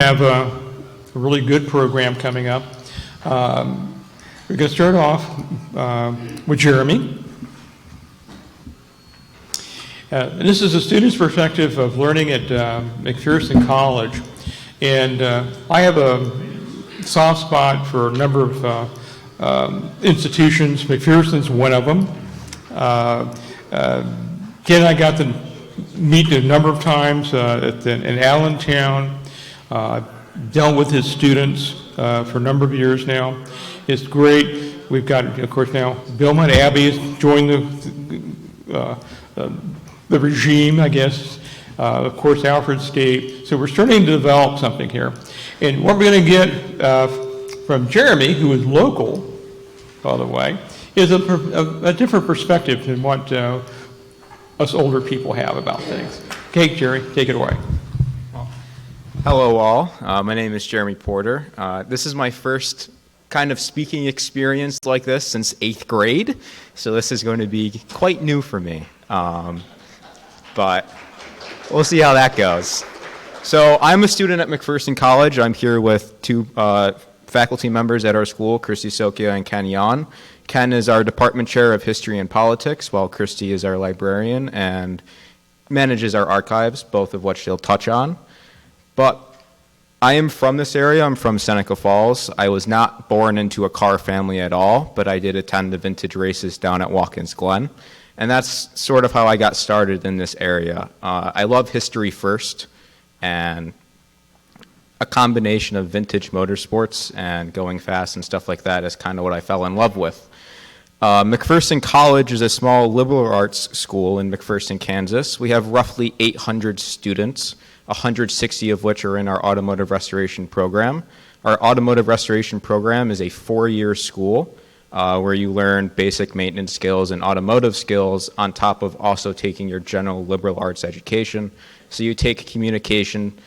have a really good program coming up. We're going to start off with Jeremy. This is a student's perspective of learning at McPherson College. And I have a soft spot for a number of institutions. McPherson's one of them. Ken and I got to meet a number of times in Allentown. Dealt with his students for a number of years now. It's great. We've got, of course, now Belmont Abbey has joined the regime, I guess. Of course, Alfred State. So we're starting to develop something here. And what we're going to get from Jeremy, who is local, by the way, is a different perspective than what us older people have about things. Okay, Jerry, take it away. Hello all, my name is Jeremy Porter. This is my first kind of speaking experience like this since 8th grade, so this is going to be quite new for me, but we'll see how that goes. So I'm a student at McPherson College. I'm here with two faculty members at our school, Christy Sokia and Ken Yan. Ken is our department chair of history and politics, while Christy is our librarian and manages our archives, both of which they'll touch on. But I am from this area. I'm from Seneca Falls. I was not born into a car family at all, but I did attend the vintage races down at Watkins Glen. And that's sort of how I got started in this area. I love history first, and a combination of vintage motorsports and going fast and stuff like that is kind of what I fell in love with. McPherson College is a small liberal arts school in McPherson, Kansas. We have roughly 800 students, 160 of which are in our Automotive Restoration program. Our Automotive Restoration program is a 4-year school where you learn basic maintenance skills and automotive skills on top of also taking your general liberal arts education. So you take communication,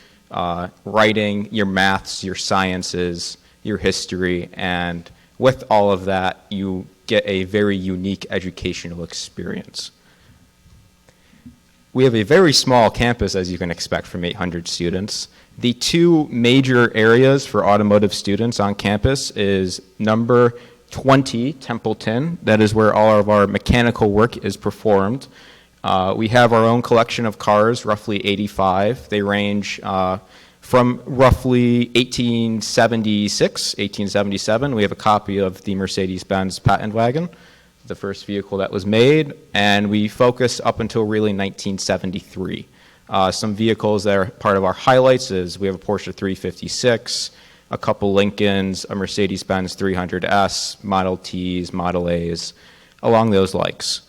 writing, your maths, your sciences, your history, and with all of that, you get a very unique educational experience. We have a very small campus, as you can expect from 800 students. The two major areas for automotive students on campus is number 20, Templeton. That is where all of our mechanical work is performed. We have our own collection of cars, roughly 85. They range from roughly 1876, 1877. We have a copy of the Mercedes Benz patent wagon, the first vehicle that was made, and we focus up until really 1973. Some vehicles that are part of our highlights is we have a Porsche 356, a couple Lincolns, a Mercedes Benz 300S, Model Ts, Model As, along those likes.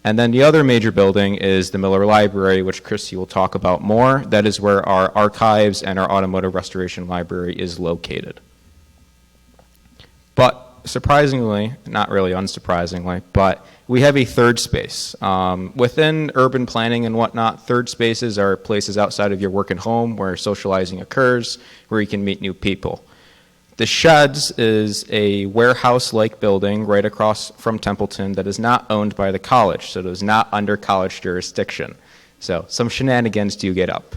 And then the other major building is the Miller Library, which Christy will talk about more. That is where our archives and our automotive restoration library is located. But surprisingly, not really unsurprisingly, but we have a third space. Within urban planning and whatnot, third spaces are places outside of your work and home where socializing occurs, where you can meet new people. The Sheds is a warehouse-like building right across from Templeton that is not owned by the college, so it is not under college jurisdiction. So some shenanigans do get up.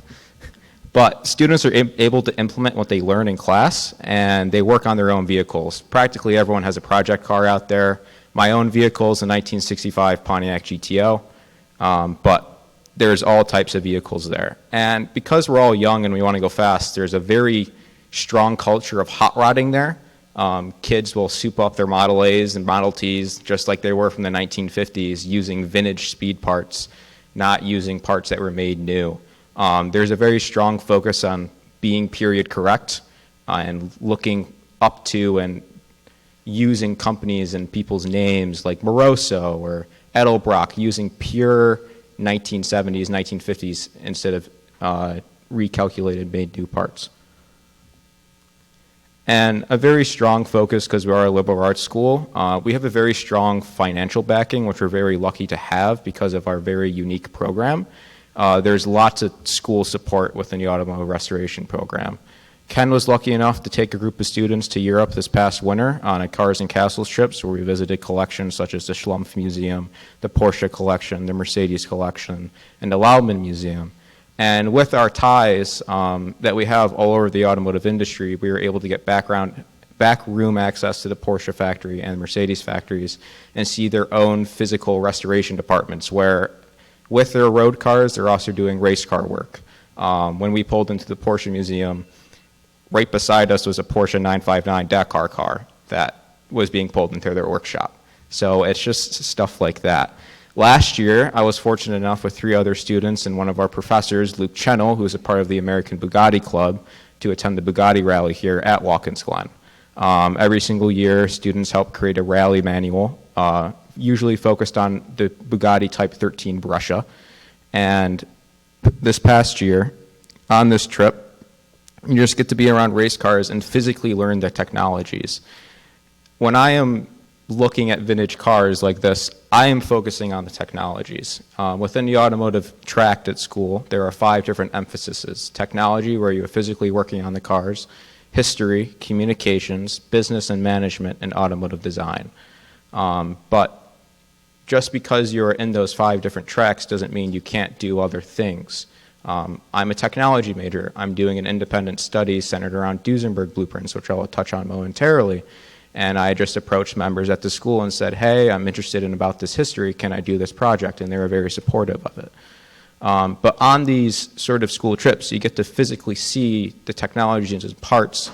But students are able to implement what they learn in class, and they work on their own vehicles. Practically everyone has a project car out there. My own vehicle is a 1965 Pontiac GTO, but there's all types of vehicles there. And because we're all young and we want to go fast, there's a very strong culture of hot rodding there. Kids will soup up their Model A's and Model T's just like they were from the 1950s, using vintage speed parts, not using parts that were made new. There's a very strong focus on being period correct and looking up to and using companies and people's names like Moroso or Edelbrock, using pure 1970s, 1950s instead of recalculated made new parts. And a very strong focus, because we are a liberal arts school, we have a very strong financial backing, which we're very lucky to have because of our very unique program. There's lots of school support within the Automotive Restoration program. Ken was lucky enough to take a group of students to Europe this past winter on a Cars and Castles trip, where we visited collections such as the Schlumpf Museum, the Porsche collection, the Mercedes collection, and the Laumann Museum. And with our ties that we have all over the automotive industry, we were able to get backroom access to the Porsche factory and Mercedes factories and see their own physical restoration departments where with their road cars, they're also doing race car work. When we pulled into the Porsche Museum, right beside us was a Porsche 959 Dakar car that was being pulled into their workshop. So it's just stuff like that. Last year, I was fortunate enough with 3 other students and one of our professors, Luke Chennel, who is a part of the American Bugatti Club, to attend the Bugatti rally here at Watkins Glen. Every single year, students help create a rally manual, usually focused on the Bugatti Type 13 Brescia. And this past year, on this trip, you just get to be around race cars and physically learn the technologies. When I am looking at vintage cars like this, I am focusing on the technologies. Within the automotive tract at school, there are 5 different emphases. Technology, where you're physically working on the cars, history, communications, business and management, and automotive design. But just because you're in those 5 different tracks doesn't mean you can't do other things. I'm a technology major. I'm doing an independent study centered around Duesenberg blueprints, which I'll touch on momentarily. And I just approached members at the school and said, hey, I'm interested in about this history. Can I do this project? And they were very supportive of it. But on these sort of school trips, you get to physically see the technologies and parts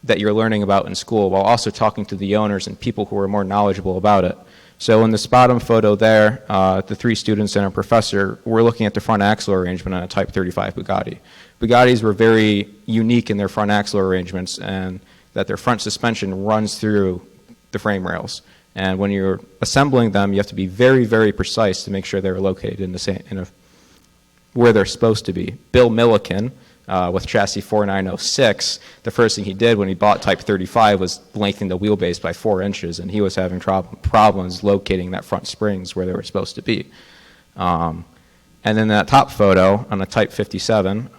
that you're learning about in school while also talking to the owners and people who are more knowledgeable about it. So in this bottom photo there, the 3 students and a professor were looking at the front axle arrangement on a Type 35 Bugatti. Bugattis were very unique in their front axle arrangements and that their front suspension runs through the frame rails. And when you're assembling them, you have to be very, very precise to make sure they're located in the same, where they're supposed to be. Bill Milliken, with chassis 4906, the first thing he did when he bought Type 35 was lengthen the wheelbase by 4 inches, and he was having problems locating that front springs where they were supposed to be. And then that top photo on a Type 57,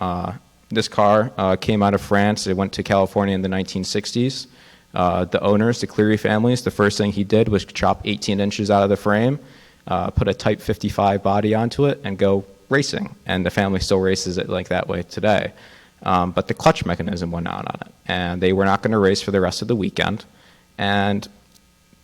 this car came out of France. It went to California in the 1960s. The owners, the Cleary families, the first thing he did was chop 18 inches out of the frame, put a Type 55 body onto it, and go racing. And the family still races it like that way today. But the clutch mechanism went out on it. And they were not going to race for the rest of the weekend. And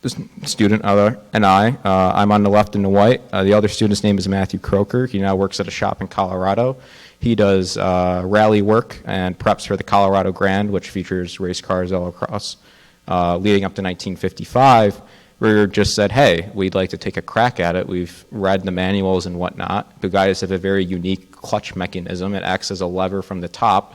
this student and I'm on the left in the white. The other student's name is Matthew Croker. He now works at a shop in Colorado. He does rally work and preps for the Colorado Grand, which features race cars all across. Leading up to 1955, we just said, hey, we'd like to take a crack at it. We've read the manuals and whatnot. Bugattis have a very unique clutch mechanism. It acts as a lever from the top.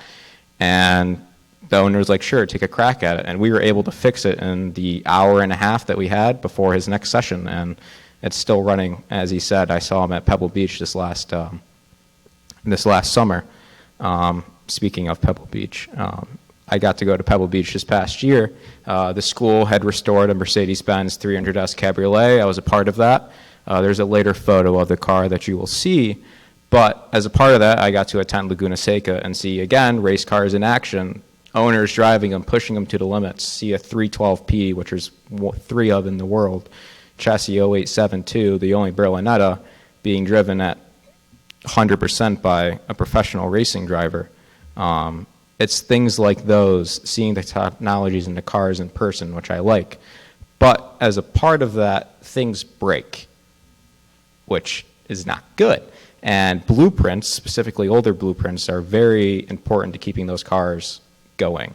And the owner was like, sure, take a crack at it. And we were able to fix it in the hour and a half that we had before his next session. And it's still running. As he said, I saw him at Pebble Beach this last summer. Speaking of Pebble Beach, I got to go to Pebble Beach this past year. The school had restored a Mercedes Benz 300S Cabriolet. I was a part of that. There's a later photo of the car that you will see. But as a part of that, I got to attend Laguna Seca and see, again, race cars in action, owners driving them, pushing them to the limits, see a 312P, which there's 3 of in the world, chassis 0872, the only Berlinetta, being driven at 100% by a professional racing driver. It's things like those, seeing the technologies in the cars in person, which I like. But as a part of that, things break, which is not good. And blueprints, specifically older blueprints, are very important to keeping those cars going.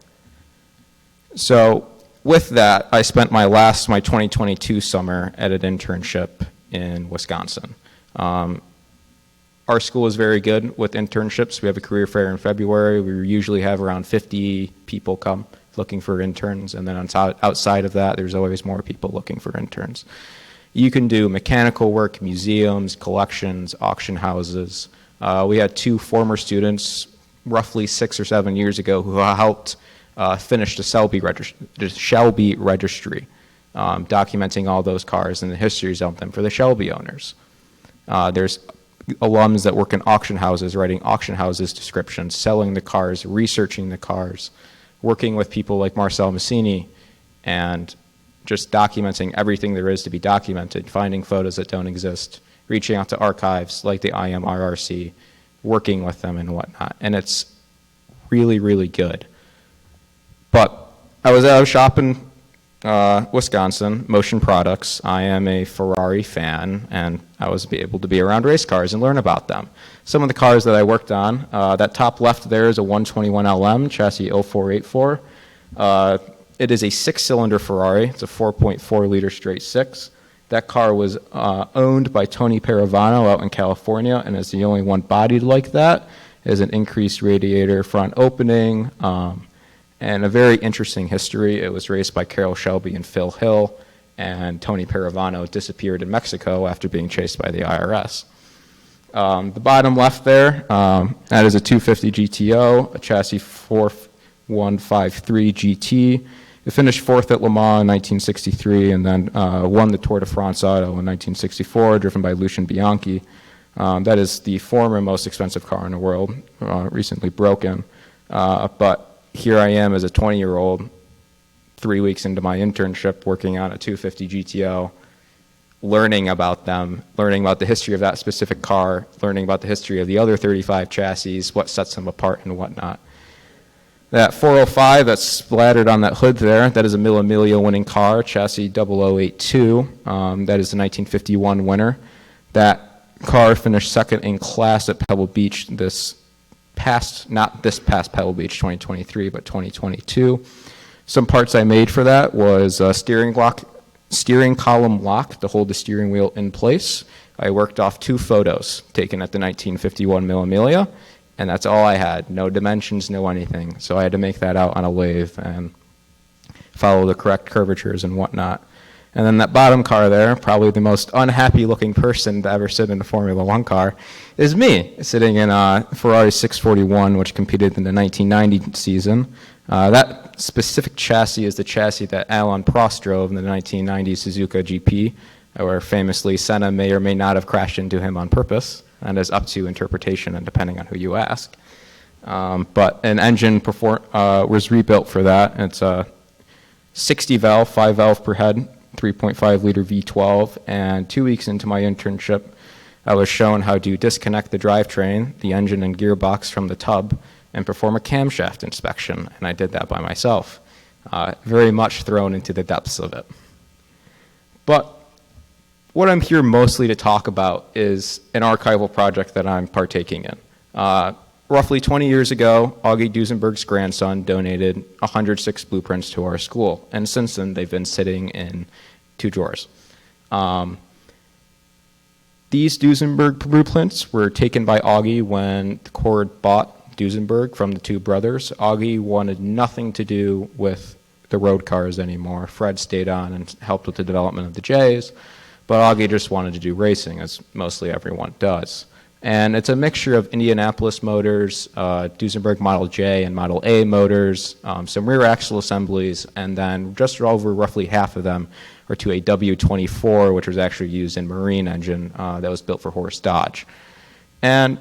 So with that, I spent my 2022 summer at an internship in Wisconsin. Our school is very good with internships. We have a career fair in February. We usually have around 50 people come looking for interns, and then outside of that, there's always more people looking for interns. You can do mechanical work, museums, collections, auction houses. We had 2 former students roughly 6 or 7 years ago who helped finish the Shelby registry, documenting all those cars and the histories of them for the Shelby owners. There's alums that work in auction houses, writing auction houses descriptions, selling the cars, researching the cars, working with people like Marcel Massini, and just documenting everything there is to be documented, finding photos that don't exist, reaching out to archives like the IMRRC, working with them and whatnot. And it's really, really good. But I was out shopping Wisconsin, Motion Products. I am a Ferrari fan, and I was able to be around race cars and learn about them. Some of the cars that I worked on, that top left there is a 121 LM, chassis 0484. It is a six-cylinder Ferrari. It's a 4.4-liter straight six. That car was owned by Tony Paravano out in California, and is the only one bodied like that. It has an increased radiator front opening, and a very interesting history. It was raced by Carroll Shelby and Phil Hill, and Tony Paravano disappeared in Mexico after being chased by the IRS. The bottom left there, that is a 250 GTO, a chassis 4153 GT. It finished fourth at Le Mans in 1963 and then won the Tour de France Auto in 1964, driven by Lucien Bianchi. That is the former most expensive car in the world, recently broken. But here I am as a 20-year-old, 3 weeks into my internship, working on a 250 GTO, learning about them, learning about the history of that specific car, learning about the history of the other 35 chassis, what sets them apart and whatnot. That 405 that's splattered on that hood there, that is a Mille Miglia winning car, chassis 0082. That is the 1951 winner. That car finished second in class at Pebble Beach not this past Pebble Beach 2023, but 2022. Some parts I made for that was a steering column lock to hold the steering wheel in place. I worked off 2 photos taken at the 1951 Mille Miglia, and that's all I had. No dimensions, no anything. So I had to make that out on a lathe and follow the correct curvatures and whatnot. And then that bottom car there, probably the most unhappy looking person to ever sit in a Formula One car, is me, sitting in a Ferrari 641, which competed in the 1990 season. That specific chassis is the chassis that Alain Prost drove in the 1990 Suzuka GP, where famously Senna may or may not have crashed into him on purpose, and is up to interpretation and depending on who you ask. But an engine was rebuilt for that. It's a 60 valve, 5 valve per head, 3.5 liter V12, and 2 weeks into my internship, I was shown how to disconnect the drivetrain, the engine and gearbox from the tub, and perform a camshaft inspection, and I did that by myself. Very much thrown into the depths of it. But what I'm here mostly to talk about is an archival project that I'm partaking in. Roughly 20 years ago, Augie Duesenberg's grandson donated 106 blueprints to our school, and since then they've been sitting in 2 drawers. These Duesenberg blueprints were taken by Augie when the Cord bought Duesenberg from the 2 brothers. Augie wanted nothing to do with the road cars anymore. Fred stayed on and helped with the development of the J's, but Augie just wanted to do racing, as mostly everyone does. And it's a mixture of Indianapolis motors, Duesenberg Model J and Model A motors, some rear axle assemblies, and then just over roughly half of them are to a W24, which was actually used in marine engine that was built for Horace Dodge. And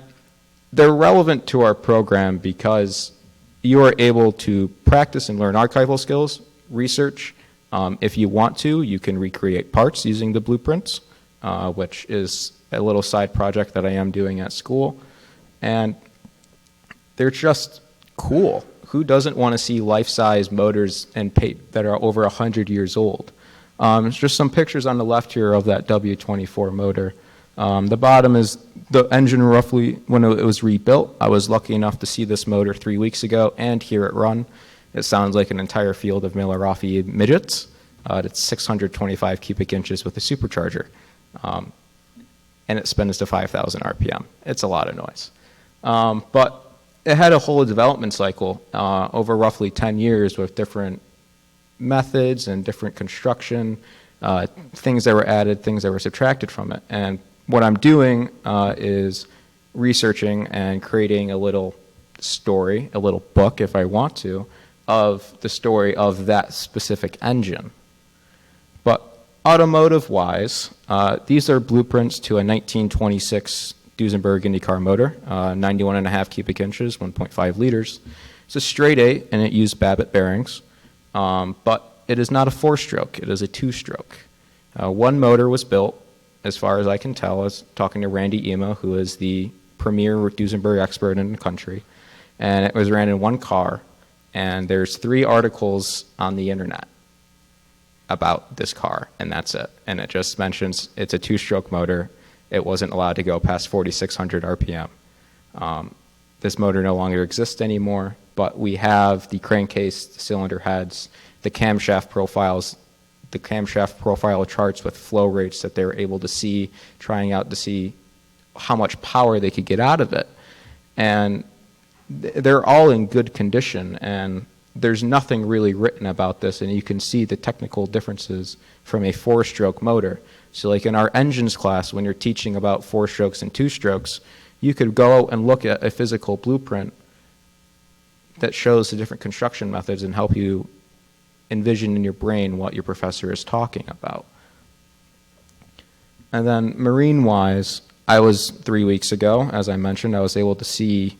they're relevant to our program because you are able to practice and learn archival skills, research. If you want to, you can recreate parts using the blueprints, which is a little side project that I am doing at school, and they're just cool. Who doesn't want to see life-size motors and that are over 100 years old? There's just some pictures on the left here of that W24 motor. The bottom is the engine roughly when it was rebuilt. I was lucky enough to see this motor 3 weeks ago and hear it run. It sounds like an entire field of Miller-Raffi midgets. It's 625 cubic inches with a supercharger. And it spins to 5,000 RPM. It's a lot of noise. But it had a whole development cycle over roughly 10 years with different methods and different construction, things that were added, things that were subtracted from it. And what I'm doing is researching and creating a little story, a little book if I want to, of the story of that specific engine. But automotive-wise, these are blueprints to a 1926 Duesenberg IndyCar motor, 91.5 cubic inches, 1.5 liters. It's a straight 8, and it used Babbitt bearings, but it is not a 4-stroke. It is a 2-stroke. One motor was built, as far as I can tell, I was talking to Randy Emo, who is the premier Duesenberg expert in the country, and it was ran in one car, and there's 3 articles on the internet about this car, and that's it. And it just mentions it's a 2-stroke motor. It wasn't allowed to go past 4,600 RPM. This motor no longer exists anymore, but we have the crankcase, the cylinder heads, the camshaft profiles, the camshaft profile charts with flow rates that they were able to see, trying out to see how much power they could get out of it. And they're all in good condition, and there's nothing really written about this, and you can see the technical differences from a 4-stroke motor. So like in our engines class, when you're teaching about 4 strokes and 2 strokes, you could go and look at a physical blueprint that shows the different construction methods and help you envision in your brain what your professor is talking about. And then marine-wise, I was 3 weeks ago, as I mentioned, I was able to see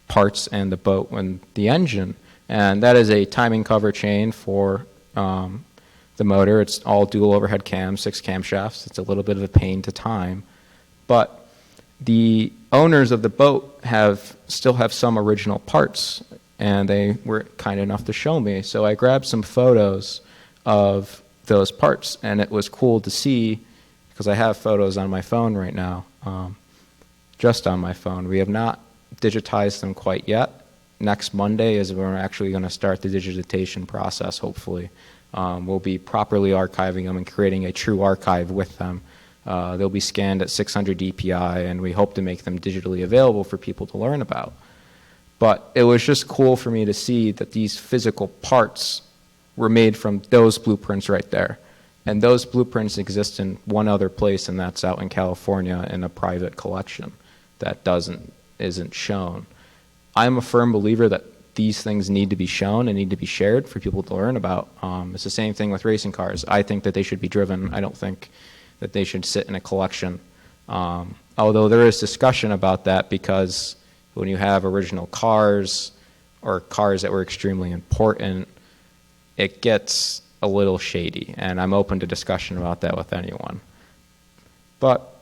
parts and the boat and the engine. And that is a timing cover chain for the motor. It's all dual overhead cams, 6 camshafts. It's a little bit of a pain to time. But the owners of the boat still have some original parts, and they were kind enough to show me. So I grabbed some photos of those parts, and it was cool to see, because I have photos on my phone right now, just on my phone. We have not digitized them quite yet. Next Monday is when we're actually going to start the digitization process, hopefully. We'll be properly archiving them and creating a true archive with them. They'll be scanned at 600 dpi, and we hope to make them digitally available for people to learn about. But it was just cool for me to see that these physical parts were made from those blueprints right there. And those blueprints exist in one other place, and that's out in California in a private collection that isn't shown. I'm a firm believer that these things need to be shown and need to be shared for people to learn about. It's the same thing with racing cars. I think that they should be driven. I don't think that they should sit in a collection. Although there is discussion about that, because when you have original cars or cars that were extremely important, it gets a little shady, and I'm open to discussion about that with anyone. But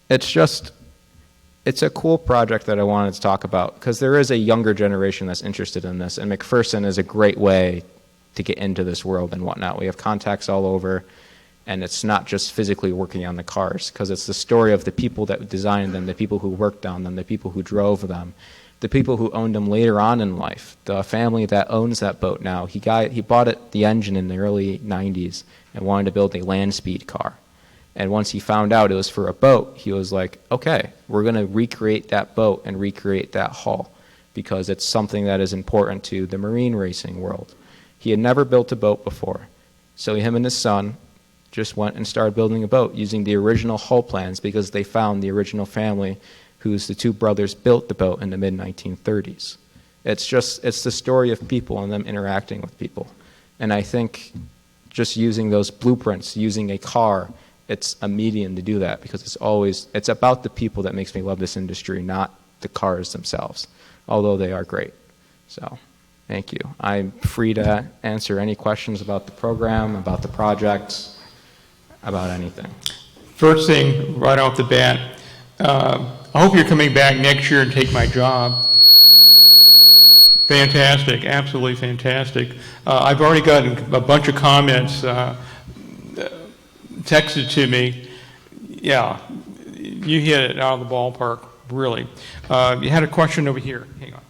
it's a cool project that I wanted to talk about, because there is a younger generation that's interested in this, and McPherson is a great way to get into this world and whatnot. We have contacts all over, and it's not just physically working on the cars, because it's the story of the people that designed them, the people who worked on them, the people who drove them, the people who owned them later on in life. The family that owns that boat now, he bought the engine in the early 90s and wanted to build a land speed car. And once he found out it was for a boat, he was like, okay, we're going to recreate that boat and recreate that hull, because it's something that is important to the marine racing world. He had never built a boat before, so him and his son just went and started building a boat using the original hull plans, because they found the original family the 2 brothers built the boat in the mid-1930s. It's the story of people and them interacting with people. And I think just using those blueprints, using a car, it's a medium to do that, because it's about the people that makes me love this industry, not the cars themselves, although they are great. So thank you. I'm free to answer any questions about the program, about the projects, about anything. First thing, right off the bat, I hope you're coming back next year and take my job. Fantastic, absolutely fantastic. I've already gotten a bunch of comments texted to me. Yeah, you hit it out of the ballpark, really. You had a question over here. Hang on.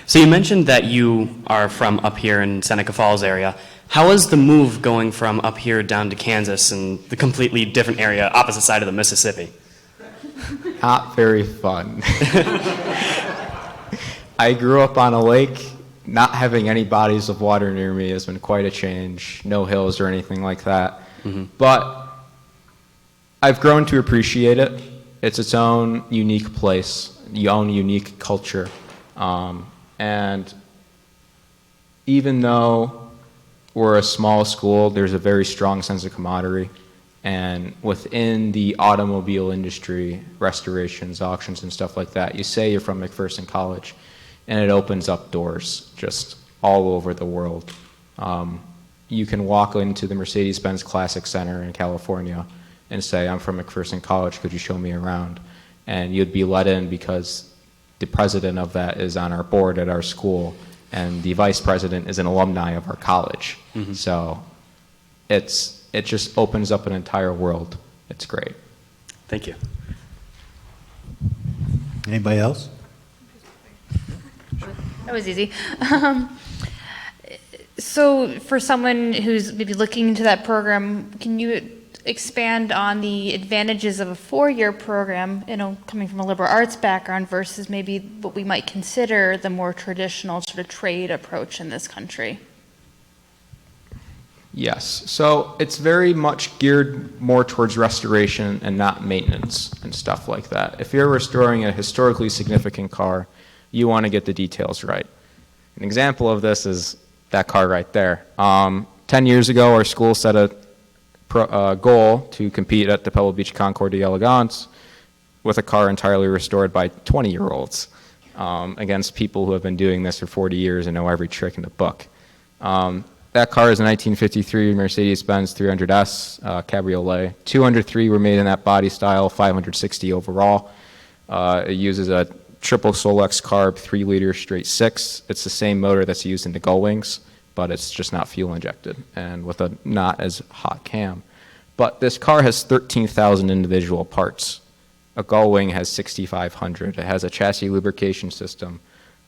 So you mentioned that you are from up here in Seneca Falls area. How is the move going from up here down to Kansas and the completely different area, opposite side of the Mississippi? Not very fun. I grew up on a lake. Not having any bodies of water near me has been quite a change. No hills or anything like that. Mm-hmm. But I've grown to appreciate it. It's its own unique place, its own unique culture. And even though we're a small school, there's a very strong sense of camaraderie. And within the automobile industry, restorations, auctions, and stuff like that, you say you're from McPherson College, and it opens up doors just all over the world. You can walk into the Mercedes Benz Classic Center in California and say, I'm from McPherson College, could you show me around? And you'd be let in because the president of that is on our board at our school, and the vice president is an alumni of our college. So it just opens up an entire world. It's great. Thank you. Anybody else? That was easy. So for someone who's maybe looking into that program, can you expand on the advantages of a 4-year program, coming from a liberal arts background versus maybe what we might consider the more traditional sort of trade approach in this country? Yes. So it's very much geared more towards restoration and not maintenance and stuff like that. If you're restoring a historically significant car, you want to get the details right. An example of this is that car right there. 10 years ago, our school set a goal to compete at the Pebble Beach Concours d'Elegance with a car entirely restored by 20-year-olds against people who have been doing this for 40 years and know every trick in the book. That car is a 1953 Mercedes Benz 300S Cabriolet. 203 were made in that body style, 560 overall. It uses a triple Solex carb 3-liter straight 6. It's the same motor that's used in the gull wings, but it's just not fuel injected and with a not as hot cam. But this car has 13,000 individual parts. A gull wing has 6,500. It has a chassis lubrication system,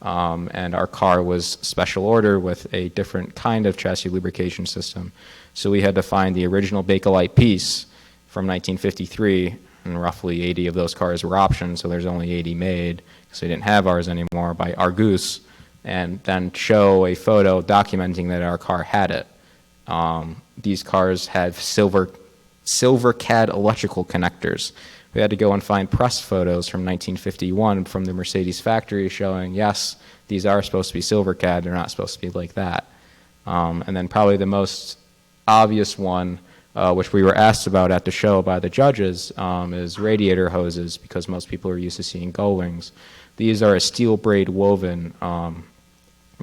and our car was special order with a different kind of chassis lubrication system. So we had to find the original Bakelite piece from 1953, and roughly 80 of those cars were optioned, so there's only 80 made, because we didn't have ours anymore, by Argus, and then show a photo documenting that our car had it. These cars had silver cad electrical connectors. We had to go and find press photos from 1951 from the Mercedes factory showing, yes, these are supposed to be silver cad, they're not supposed to be like that. And then probably the most obvious one, which we were asked about at the show by the judges, is radiator hoses, because most people are used to seeing gull wings. These are a steel braid woven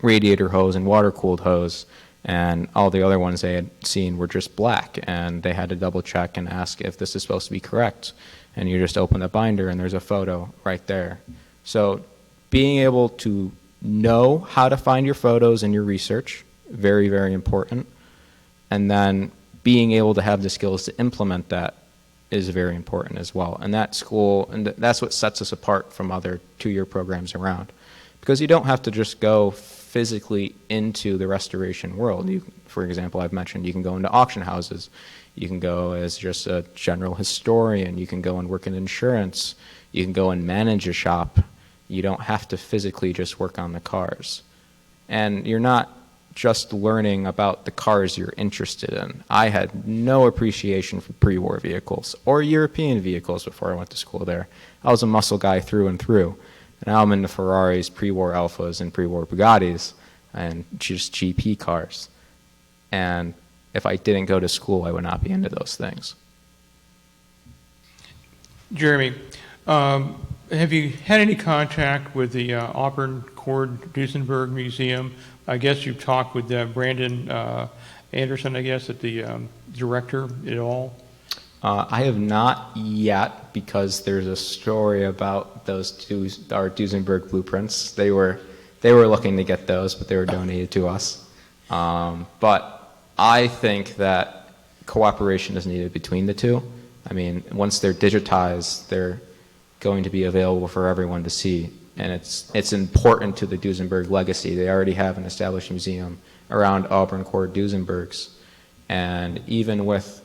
radiator hose and water-cooled hose, and all the other ones they had seen were just black, and they had to double check and ask if this is supposed to be correct. And you just open the binder and there's a photo right there. So being able to know how to find your photos in your research, very, very important. And then being able to have the skills to implement that is very important as well. And that school, and that's what sets us apart from other 2-year programs around. Because you don't have to just go physically into the restoration world. For example, I've mentioned you can go into auction houses. You can go as just a general historian. You can go and work in insurance. You can go and manage a shop. You don't have to physically just work on the cars. And you're not just learning about the cars you're interested in. I had no appreciation for pre-war vehicles or European vehicles before I went to school there. I was a muscle guy through and through. And now I'm into Ferraris, pre-war Alfas, and pre-war Bugattis, and just GP cars. And if I didn't go to school, I would not be into those things. Jeremy, have you had any contact with the Auburn Cord Duesenberg Museum? I guess you've talked with Brandon Anderson, I guess, at the director at all? I have not yet, because there's a story about those our Duesenberg blueprints. They were looking to get those, but they were donated to us. But I think that cooperation is needed between the two. I mean, once they're digitized, they're going to be available for everyone to see, and it's important to the Duesenberg legacy. They already have an established museum around Auburn Cord Duesenbergs, and even with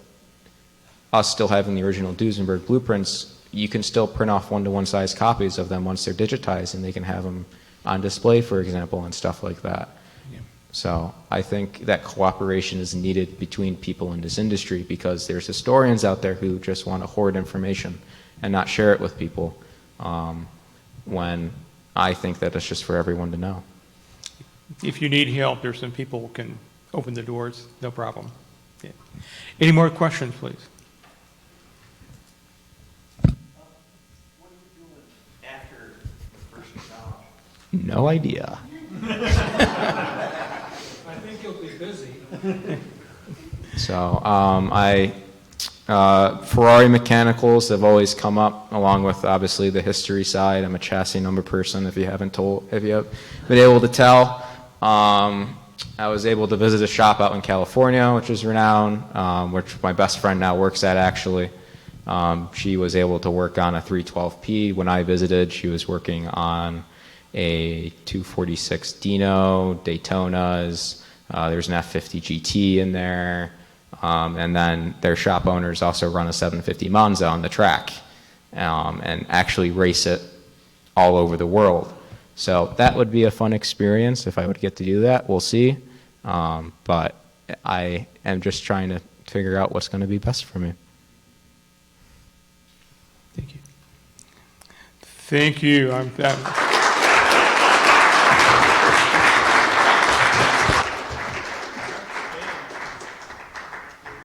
us still having the original Duesenberg blueprints, you can still print off one-to-one size copies of them once they're digitized, and they can have them on display, for example, and stuff like that. Yeah. So I think that cooperation is needed between people in this industry, because there's historians out there who just want to hoard information and not share it with people, when I think that it's just for everyone to know. If you need help, there's some people who can open the doors, no problem. Yeah. Any more questions, please? No idea. So Ferrari mechanicals have always come up, along with obviously the history side. I'm a chassis number person, if you have been able to tell. I was able to visit a shop out in California, which is renowned, which my best friend now works at, actually. She was able to work on a 312P. When I visited, she was working on a 246 Dino, Daytonas. There's an F50 GT in there. And then their shop owners also run a 750 Monza on the track and actually race it all over the world. So that would be a fun experience if I would get to do that. We'll see. But I am just trying to figure out what's going to be best for me. Thank you. Thank you.